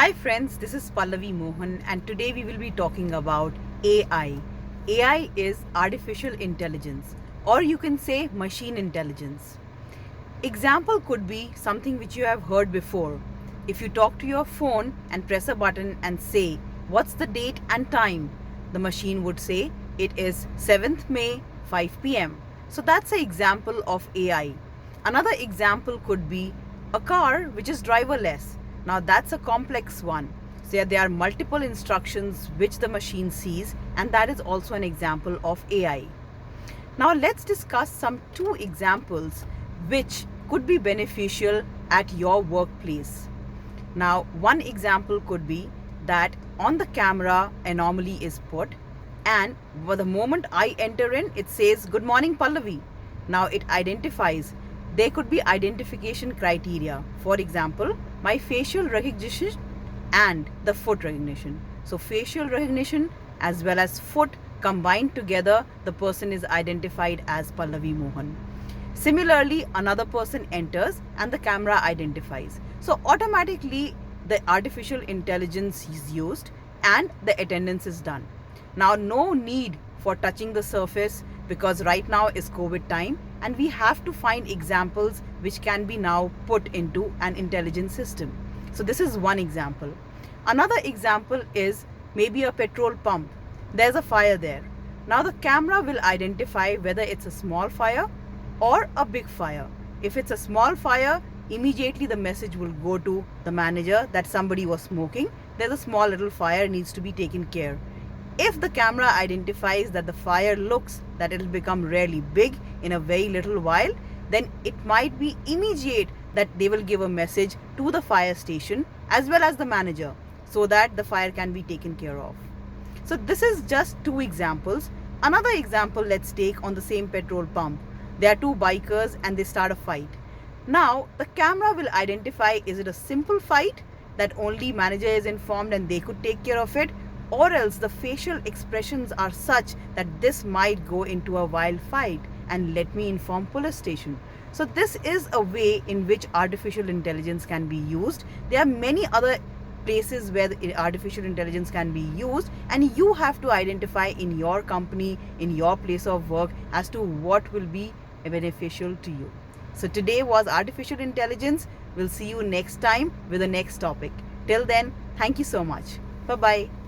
Hi friends, this is Pallavi Mohan and today we will be talking about AI. AI is artificial intelligence, or you can say machine intelligence. Example could be something which you have heard before. If you talk to your phone and press a button and say, "What's the date and time?" the machine would say, "It is 7th May, 5 pm." So that's an example of AI. Another example could be a car which is driverless. Now that's a complex one. So there are multiple instructions which the machine sees, and that is also an example of AI. Now let's discuss some two examples which could be beneficial at your workplace. Now one example could be that on the camera anomaly is put, and the moment I enter in, it says, "Good morning Pallavi." Now it identifies. There could be identification criteria. For example, my facial recognition and the foot recognition. So facial recognition as well as foot combined together, the person is identified as Pallavi Mohan. Similarly, another person enters and the camera identifies. So automatically the artificial intelligence is used and the attendance is done. Now no need for touching the surface, because right now is COVID time and we have to find examples which can be now put into an intelligent system. So this is one example. Another example is maybe a petrol pump. There's a fire there. Now the camera will identify whether it's a small fire or a big fire. If it's a small fire, immediately the message will go to the manager that somebody was smoking. There's a small little fire, needs to be taken care. If the camera identifies that the fire looks that it will become really big in a very little while, then it might be immediate that they will give a message to the fire station as well as the manager, so that the fire can be taken care of. So this is just two examples. Another example let's take on the same petrol pump. There are two bikers and they start a fight. Now the camera will identify, is it a simple fight that only manager is informed and they could take care of it, or else the facial expressions are such that this might go into a wild fight and let me inform police station. So this is a way in which artificial intelligence can be used. There are many other places where the artificial intelligence can be used, and you have to identify in your company, in your place of work, as to what will be beneficial to you. So today was artificial intelligence. We'll see you next time with the next topic. Till then, thank you so much. Bye bye.